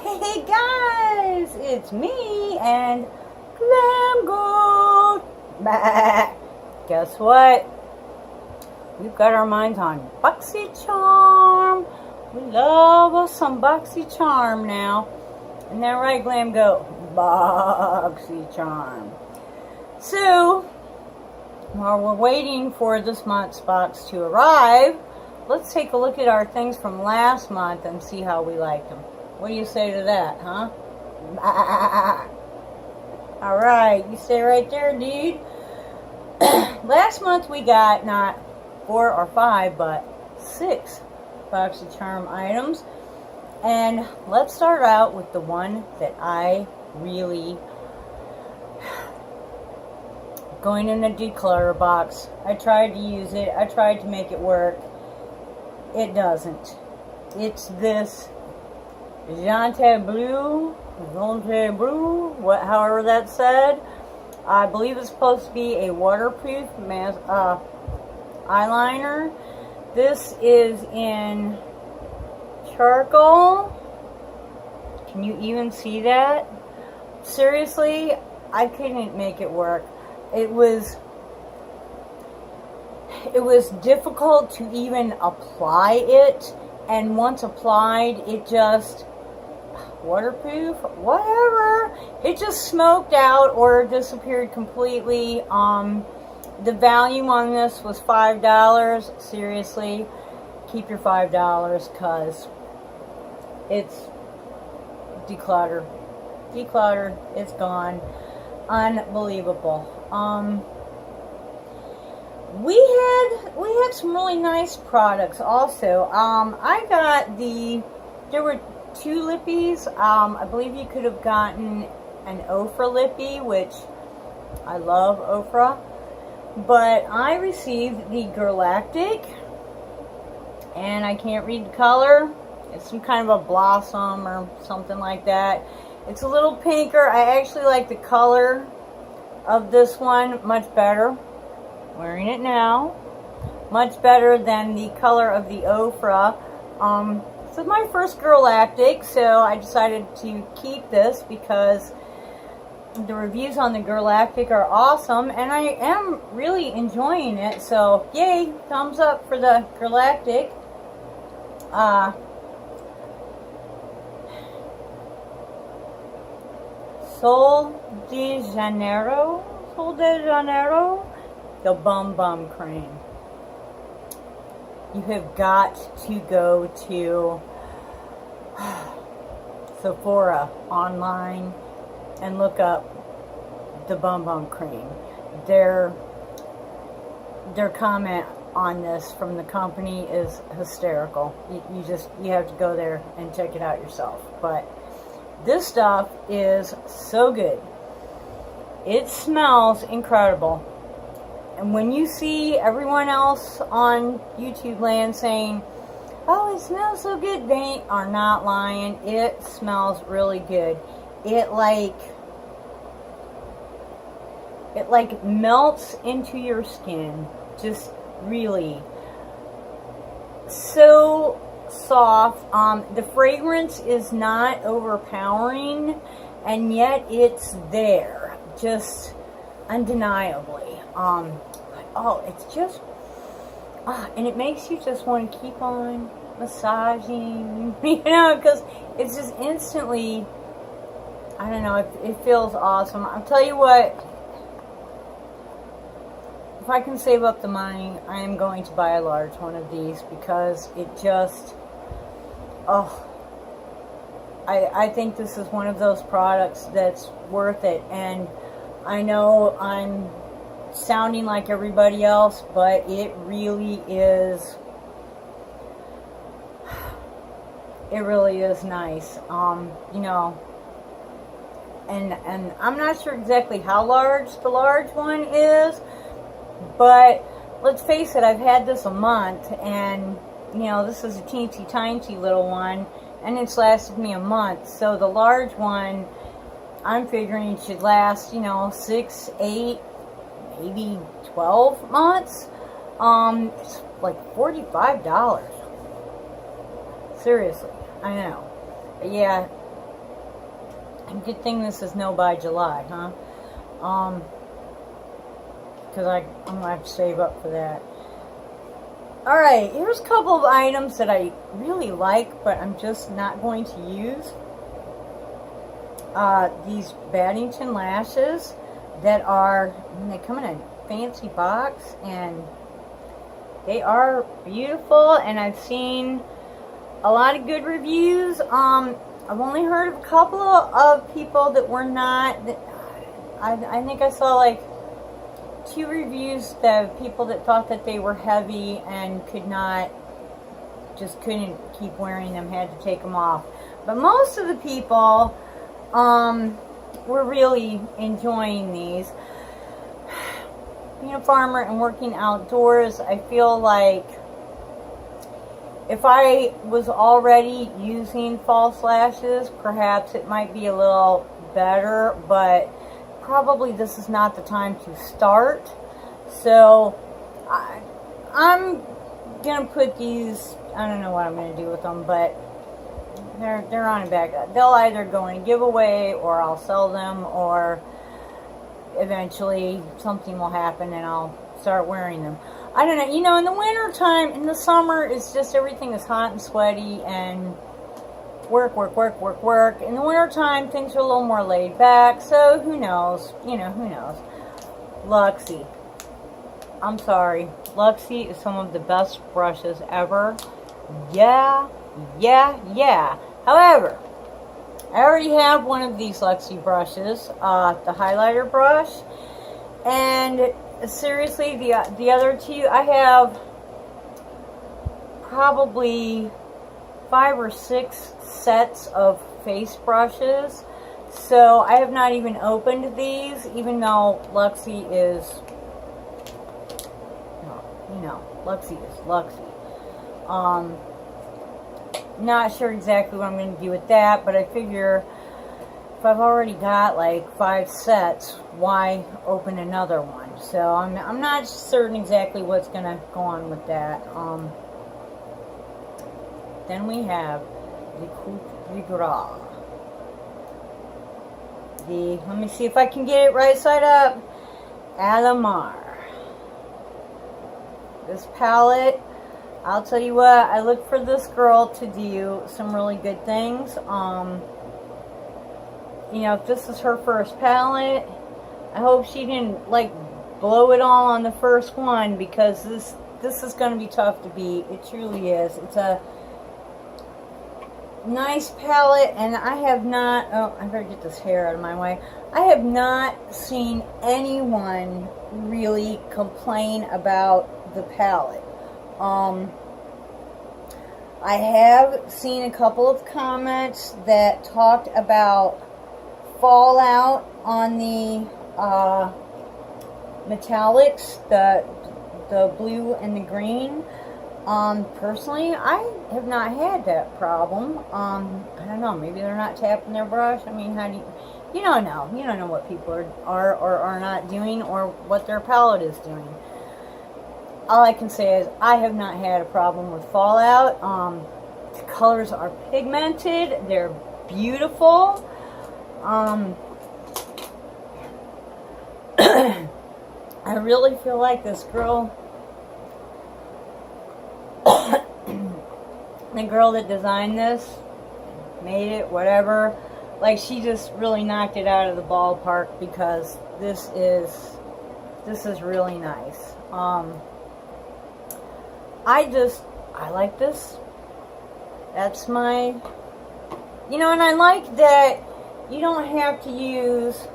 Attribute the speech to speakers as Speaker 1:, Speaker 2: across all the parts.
Speaker 1: Hey guys, it's me and Glam Goat. Bah. Guess what? We've got our minds on BoxyCharm. We love us some BoxyCharm now. Isn't that right, Glam Goat? BoxyCharm. So, while we're waiting for this month's box to arrive, let's take a look at our things from last month and see how we liked them. What do you say to that, huh? Alright, you stay right there, dude. Last month we got not 4 or 5, but 6 BoxyCharm items. And let's start out with the one that I really... Going in the declutter box. I tried to use it. I tried to make it work. It doesn't. It's this Jante Blue, however that's said. I believe it's supposed to be a waterproof eyeliner. This is in charcoal. Can you even see that? Seriously, I couldn't make it work. It was difficult to even apply it, and once applied, it just waterproof, whatever. It just smoked out or disappeared completely. The value on this was $5. Seriously, keep your $5 because it's decluttered. Decluttered. It's gone. Unbelievable. We had some really nice products also. I got there were 2 lippies. I believe you could have gotten an Ofra lippy, which I love Ofra. But I received the Galactic, and I can't read the color. It's some kind of a blossom or something like that. It's a little pinker. I actually like the color of this one much better. Wearing it now. Much better than the color of the Ofra. This is my first Galactic, so I decided to keep this because the reviews on the Galactic are awesome, and I am really enjoying it. So, yay! Thumbs up for the Galactic. Sol de Janeiro, the Bum Cream. You have got to go to Sephora online and look up the Bum Cream. Their comment on this from the company is hysterical. You have to go there and check it out yourself. But this stuff is so good. It smells incredible. And when you see everyone else on YouTube land saying, oh, it smells so good, they are not lying. It smells really good. It like melts into your skin. Just really so soft. The fragrance is not overpowering, and yet it's there, just undeniably. Oh, it's just, and it makes you just want to keep on massaging, you know, because it's just instantly, I don't know, it feels awesome. I'll tell you what, if I can save up the money, I am going to buy a large one of these because it just, I think this is one of those products that's worth it. And I know I'm sounding like everybody else, but it really is, nice. You know, and I'm not sure exactly how large the large one is, but let's face it, I've had this a month, and you know, this is a teensy tiny little one, and it's lasted me a month. So the large one, I'm figuring should last, you know, 6, 8, maybe 12 months. It's like $45. Seriously, I know. But yeah, Good thing this is no by July, huh? Because I'm going to have to save up for that. Alright, here's a couple of items that I really like, but I'm just not going to use. These Baddington lashes that are, they come in a fancy box, and they are beautiful, and I've seen a lot of good reviews. I've only heard of a couple of people that were not, I think I saw like 2 reviews that people that thought that they were heavy and couldn't keep wearing them, had to take them off. But most of the people were really enjoying these. Being a farmer and working outdoors, I feel like if I was already using false lashes, perhaps it might be a little better, but probably this is not the time to start. So I'm gonna put these, I don't know what I'm gonna do with them, but they're on a bag. They'll either go in a giveaway, or I'll sell them, or eventually something will happen and I'll start wearing them. I don't know, you know, in the winter time, in the summer, it's just everything is hot and sweaty and work. In the winter time, things are a little more laid back, so who knows, you know, who knows. Luxie. I'm sorry. Luxie is some of the best brushes ever. Yeah. However, I already have one of these Luxie brushes, the highlighter brush, and seriously, the other 2, I have probably 5 or 6 sets of face brushes, so I have not even opened these, even though Luxie is, you know, Luxie is Luxie. Not sure exactly what I'm going to do with that, but I figure if I've already got like 5 sets, why open another one? So I'm not certain exactly what's going to go on with that. Then we have the Coupe de Gras. Let me see if I can get it right side up. Alamar. This palette, I'll tell you what, I look for this girl to do some really good things. You know, if this is her first palette, I hope she didn't, like, blow it all on the first one, because this is going to be tough to beat. It truly is. It's a nice palette, and I have not, oh, I better get this hair out of my way. I have not seen anyone really complain about the palette. I have seen a couple of comments that talked about fallout on the metallics, the blue and the green. Personally, I have not had that problem. I don't know, maybe they're not tapping their brush. I mean, how do you don't know. You don't know what people are or are not doing, or what their palette is doing. All I can say is I have not had a problem with fallout. The colors are pigmented. They're beautiful. I really feel like this girl, the girl that designed this, made it, whatever, like, she just really knocked it out of the ballpark, because this is really nice. I like this. That's my, you know, and I like that you don't have to use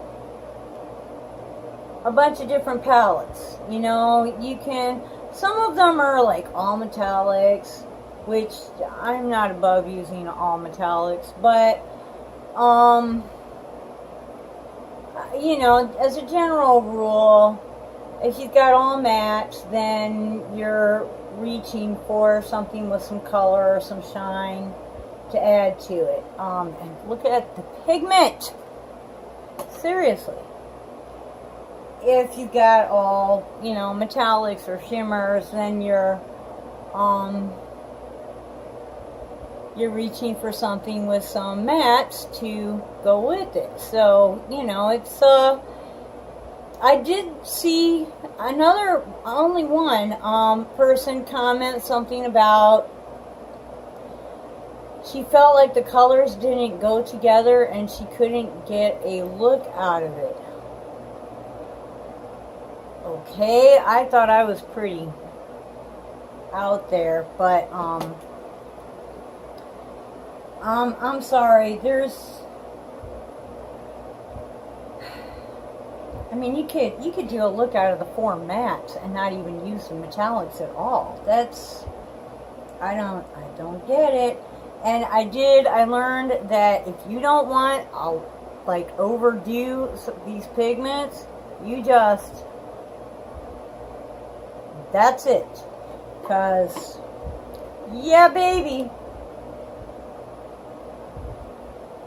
Speaker 1: a bunch of different palettes. You know, you can, some of them are like all metallics, which I'm not above using all metallics, but you know, as a general rule, if you've got all mattes, then you're reaching for something with some color or some shine to add to it. And look at the pigment. Seriously. If you've got all, you know, metallics or shimmers, then you're you're reaching for something with some mattes to go with it. So, you know, it's, I did see another, only one, person comment something about she felt like the colors didn't go together and she couldn't get a look out of it. Okay, I thought I was pretty out there, but, I'm sorry, I mean, you could do a look out of the 4 mattes and not even use the metallics at all. That's, I don't get it. And I learned that if you don't want, like, overdo these pigments, you just, that's it. Because, yeah, baby.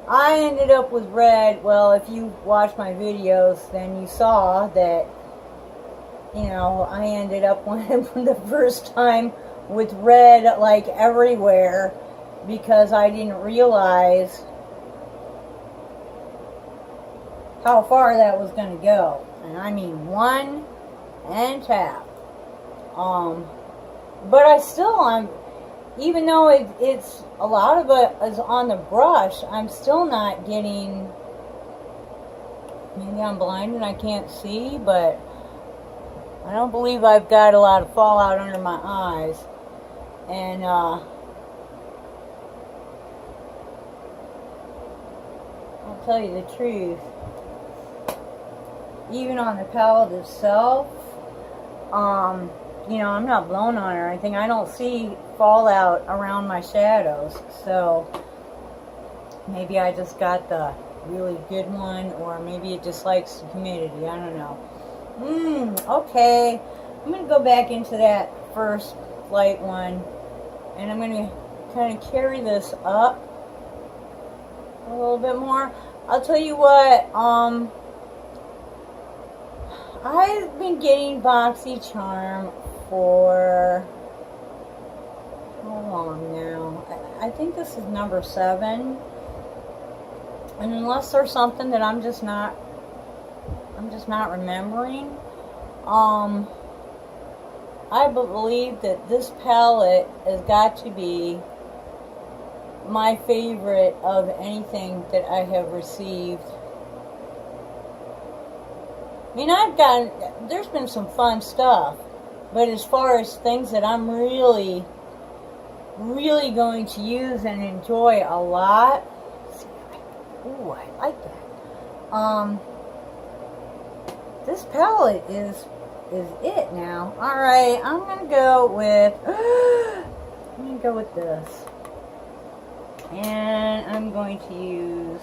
Speaker 1: I ended up with red. Well, if you watch my videos, then you saw that, you know, I ended up from the first time with red, like, everywhere, because I didn't realize how far that was going to go. And I mean, one and tap. But I still, even though it's a lot of it is on the brush, I'm still not getting, maybe I'm blind and I can't see, but I don't believe I've got a lot of fallout under my eyes. And, I'll tell you the truth, even on the palette itself, you know, I'm not blown on or anything. I don't see fallout around my shadows. So maybe I just got the really good one, or maybe it just likes the humidity. I don't know. Okay. I'm going to go back into that first light one, and I'm going to kind of carry this up a little bit more. I'll tell you what, I've been getting BoxyCharm for how long now? I think this is number 7. And unless there's something that I'm just not remembering, I believe that this palette has got to be my favorite of anything that I have received. I mean, there's been some fun stuff, but as far as things that I'm really, really going to use and enjoy a lot, ooh, I like that. This palette is it now. All right, I'm gonna go with this. And I'm going to use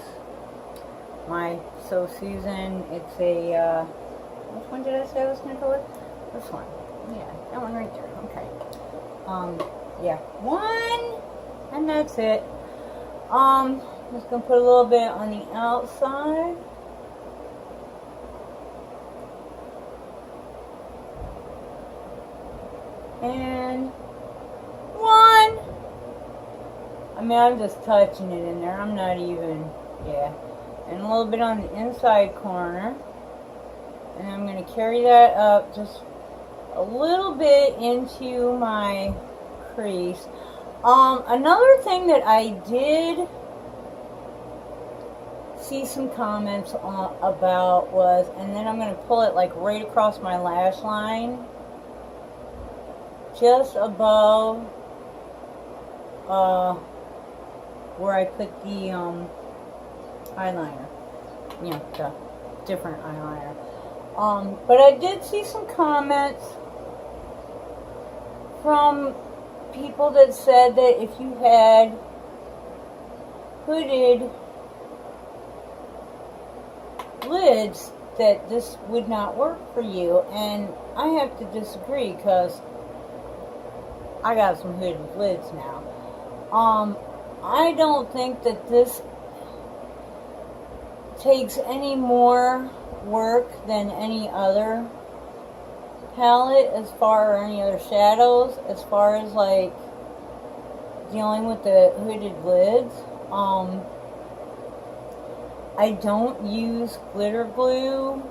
Speaker 1: my So Susan. It's a, which one did I say I was going to go with? This one. Yeah, that one right there. Okay. Yeah, 1, and that's it. I'm just going to put a little bit on the outside. And 1. I mean, I'm just touching it in there. I'm not even, yeah. And a little bit on the inside corner. And I'm going to carry that up just a little bit into my crease. Another thing that I did see some comments about was, and then I'm going to pull it like right across my lash line, just above where I put the eyeliner, you know, the different eyeliner. But I did see some comments from people that said that if you had hooded lids, that this would not work for you, and I have to disagree, because I got some hooded lids now. I don't think that this takes any more work than any other palette, as far as any other shadows, as far as like dealing with the hooded lids. I don't use glitter glue.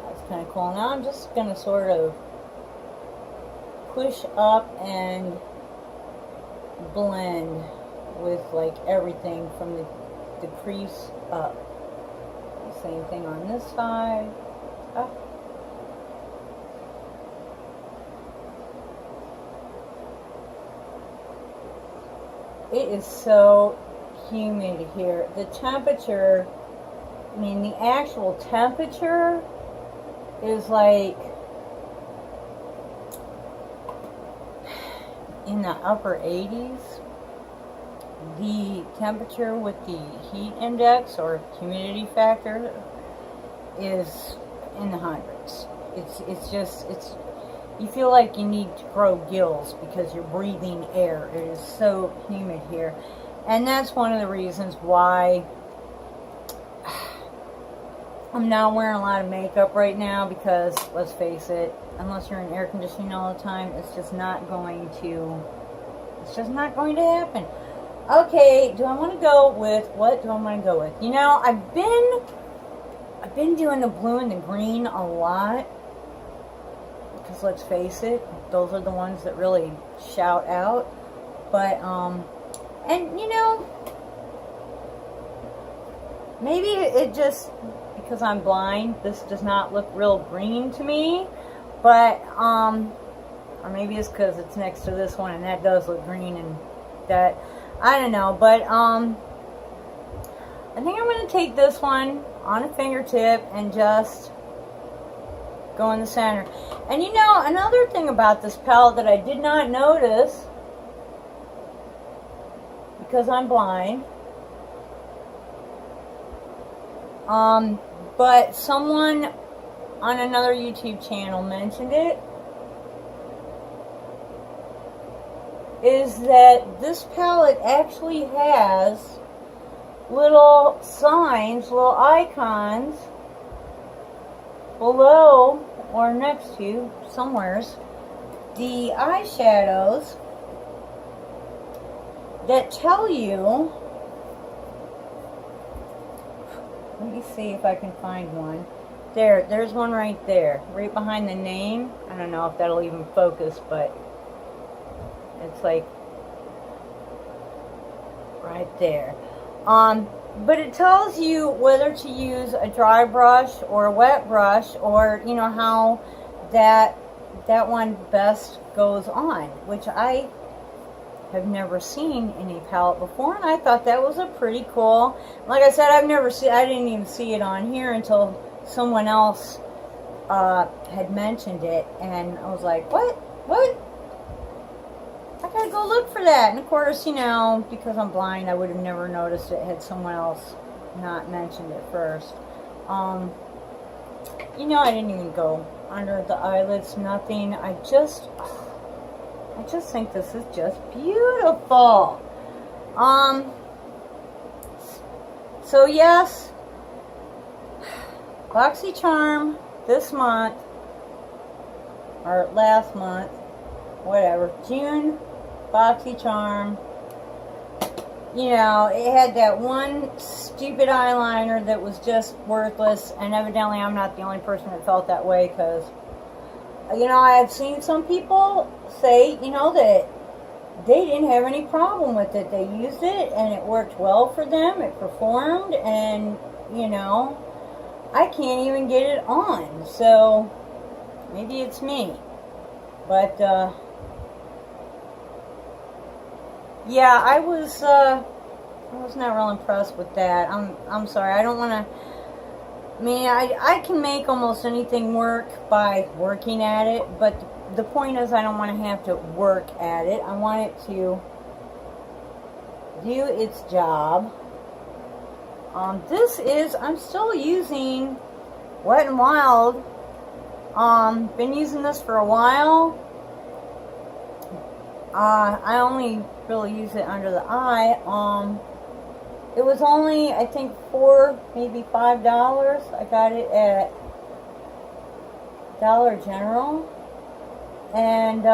Speaker 1: That's kind of cool. Now I'm just going to sort of push up and blend with like everything from the crease up. Same thing on this side. Up. It is so humid here. The temperature, I mean the actual temperature is like in the upper 80s. The temperature with the heat index or humidity factor is in the hundreds. It's you feel like you need to grow gills because you're breathing air. It is so humid here. And that's one of the reasons why I'm not wearing a lot of makeup right now, because let's face it, unless you're in air conditioning all the time, it's just not going to happen. Okay, do I want to go with, what do I want to go with? You know, I've been doing the blue and the green a lot, because let's face it, those are the ones that really shout out. But and you know, maybe it just, because I'm blind, this does not look real green to me, but or maybe it's because it's next to this one and that does look green, and that, I don't know. But I think I'm going to take this one on a fingertip and just go in the center. And you know, another thing about this palette that I did not notice, because I'm blind, but someone on another YouTube channel mentioned it, is that this palette actually has little signs, little icons below or next to, somewheres, the eyeshadows that tell you, let me see if I can find one. There's one right there, right behind the name. I don't know if that'll even focus, but it's like right there. But it tells you whether to use a dry brush or a wet brush, or you know how that one best goes on, which I have never seen in a palette before, and I thought that was a pretty cool. Like I said, I didn't even see it on here until someone else had mentioned it, and I was like, what? I gotta go look for that. And of course, you know, because I'm blind, I would have never noticed it had someone else not mentioned it first. You know, I didn't even go under the eyelids, nothing. I just think this is just beautiful. So yes, BoxyCharm this month, or last month, whatever, June, BoxyCharm. You know, it had that one stupid eyeliner that was just worthless, and evidently I'm not the only person that felt that way, because, you know, I have seen some people say, you know, that they didn't have any problem with it. They used it, and it worked well for them. It performed, and, you know, I can't even get it on. So, maybe it's me. But, yeah, I was not real impressed with that. I'm sorry. I don't want to. I mean, I can make almost anything work by working at it, but the point is, I don't want to have to work at it. I want it to do its job. I'm still using Wet n Wild. Been using this for a while. I only really use it under the eye. It was only, I think, $4, maybe $5. I got it at Dollar General, and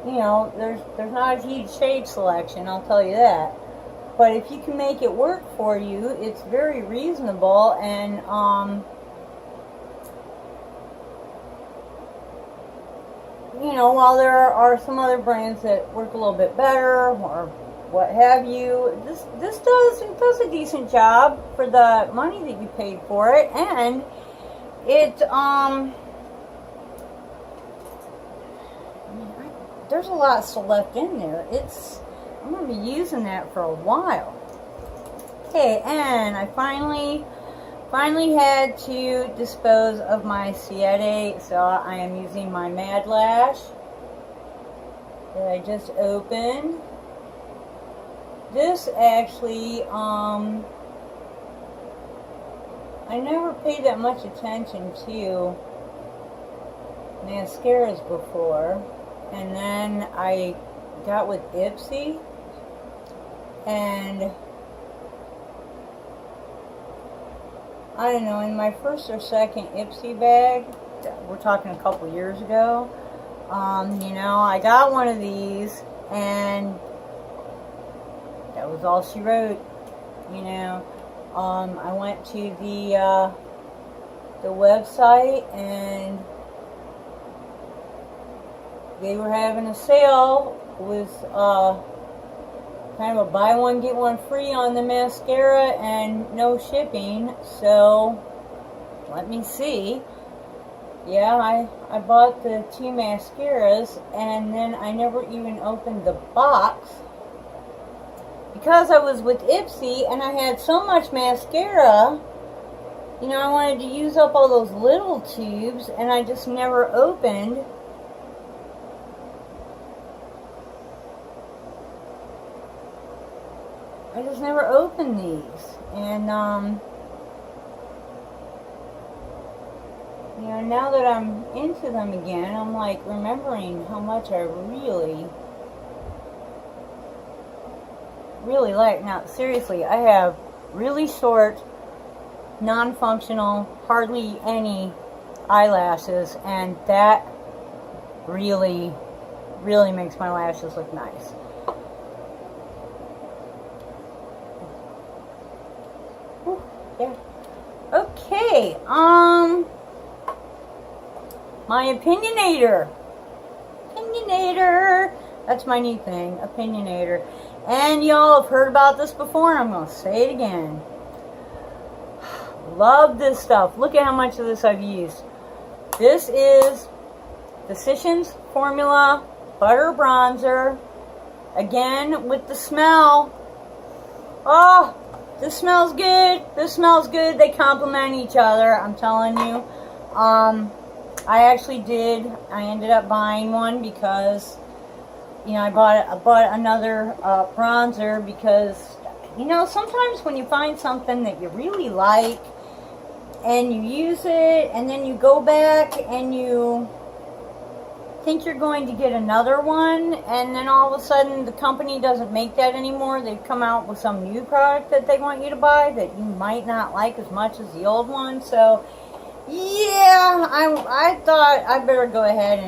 Speaker 1: you know, there's not a huge shade selection, I'll tell you that. But if you can make it work for you, it's very reasonable. And you know, while there are some other brands that work a little bit better or what have you, this does a decent job for the money that you paid for it. And it there's a lot still left in there. I'm going to be using that for a while. Okay, and I finally had to dispose of my Siete, so I am using my Mad Lash that I just opened. This actually, I never paid that much attention to mascaras before, and then I got with Ipsy, and I don't know, in my first or second Ipsy bag, we're talking a couple years ago, you know, I got one of these, and that was all she wrote, you know. I went to the website, and they were having a sale with kind of a buy one get one free on the mascara and no shipping. So let me see. Yeah, I bought the 2 mascaras, and then I never even opened the box because I was with Ipsy and I had so much mascara. You know, I wanted to use up all those little tubes, and I just never opened these. And you know, now that I'm into them again, I'm like remembering how much I really like. Now, seriously, I have really short, non-functional, hardly any eyelashes, and that really makes my lashes look nice. Whew, yeah. Okay, my opinionator. That's my new thing, opinionator. And y'all have heard about this before, and I'm going to say it again. Love this stuff. Look at how much of this I've used. This is Physicians Formula Butter Bronzer. Again, with the smell. Oh, this smells good. This smells good. They complement each other, I'm telling you. I ended up buying one because, you know, I bought another bronzer because, you know, sometimes when you find something that you really like and you use it, and then you go back and you think you're going to get another one, and then all of a sudden the company doesn't make that anymore. They've come out with some new product that they want you to buy that you might not like as much as the old one. So yeah, I thought I better go ahead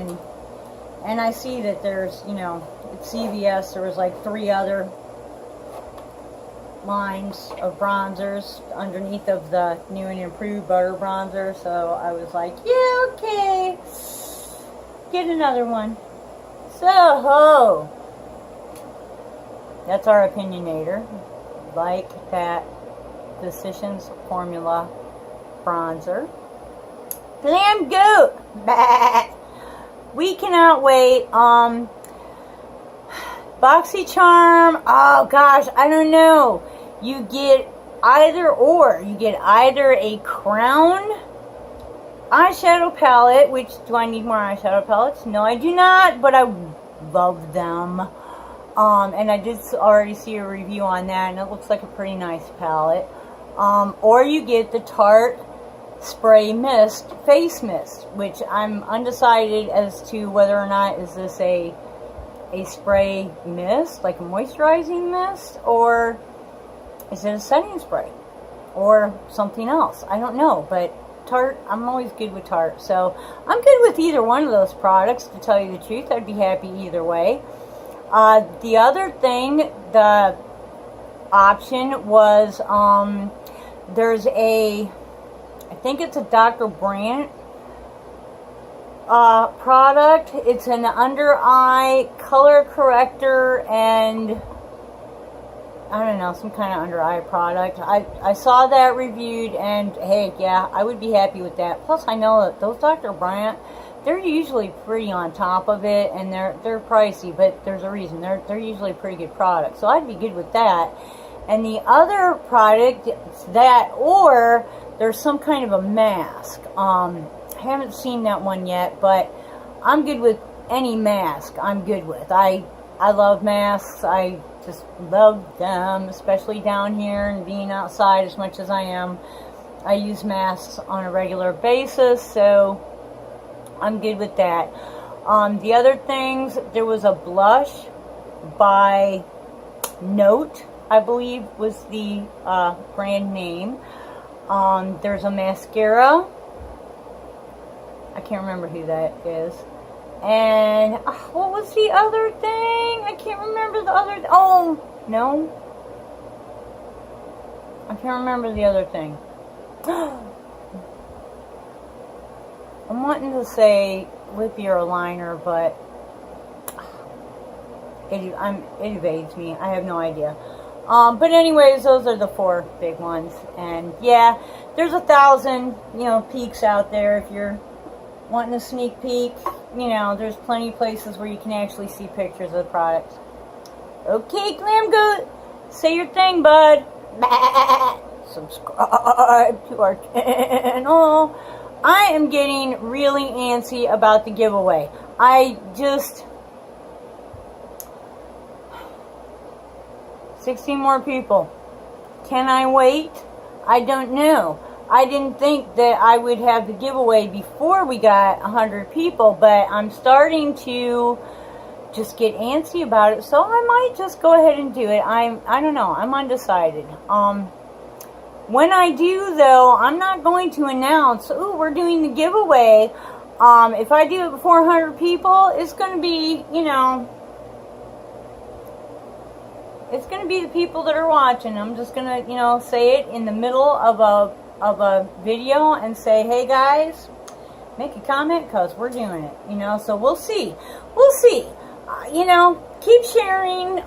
Speaker 1: and I see that there's, you know, at CVS there was like 3 other lines of bronzers underneath of the new and improved butter bronzer. So I was like, yeah, okay, get another one. So that's our opinionator. Like that Physicians Formula bronzer. Glam Goat. Bah. We cannot wait. BoxyCharm. Oh gosh, I don't know. You get either or. You get either a crown eyeshadow palette, which, do I need more eyeshadow palettes? No, I do not, but I love them. And I did already see a review on that, and it looks like a pretty nice palette. Or you get the Tarte Spray Mist Face Mist, which I'm undecided as to whether or not is this a spray mist, like a moisturizing mist, or is it a setting spray, or something else? I don't know, but Tarte. I'm always good with Tarte. So I'm good with either one of those products, to tell you the truth. I'd be happy either way. The other thing, the option was, there's I think it's a Dr. Brandt product. It's an under eye color corrector and I don't know, some kind of under eye product. I saw that reviewed, and hey, yeah, I would be happy with that. Plus, I know that those Dr. Brandt, they're usually pretty on top of it, and they're pricey, but there's a reason. They're usually pretty good products, so I'd be good with that. And the other product, it's that, or there's some kind of a mask. I haven't seen that one yet, but I'm good with any mask. I'm good with. I love masks. I just love them, especially down here and being outside as much as I am. I use masks on a regular basis, so I'm good with that. The other things, there was a blush by Note, I believe was the brand name. There's a mascara. I can't remember who that is. And what was the other thing? I can't remember the other. Oh, no. I can't remember the other thing. I'm wanting to say lip ear liner, but it evades me. I have no idea. But anyways, those are the 4 big ones. And yeah, there's 1,000, peeks out there if you're wanting a sneak peek. There's plenty of places where you can actually see pictures of the products. Okay, Glam Goat, say your thing, bud. Subscribe to our channel. I am getting really antsy about the giveaway. 16 more people. Can I wait? I don't know. I didn't think that I would have the giveaway before we got 100 people, but I'm starting to just get antsy about it, so I might just go ahead and do it. I don't know. I'm undecided. When I do, though, I'm not going to announce, ooh, we're doing the giveaway. If I do it before 100 people, it's going to be, it's going to be the people that are watching. I'm just going to, say it in the middle of a video and say, hey guys, make a comment because we're doing it, so we'll see. Keep sharing,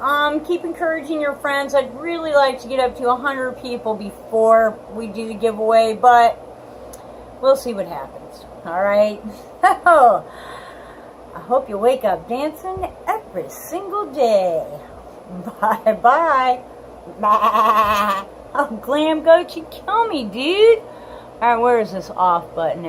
Speaker 1: keep encouraging your friends. I'd really like to get up to 100 people before we do the giveaway, but we'll see what happens. Alright? I hope you wake up dancing every single day. Bye bye. Bye. Oh, Glam Goat, you kill me, dude. Alright, where is this off button?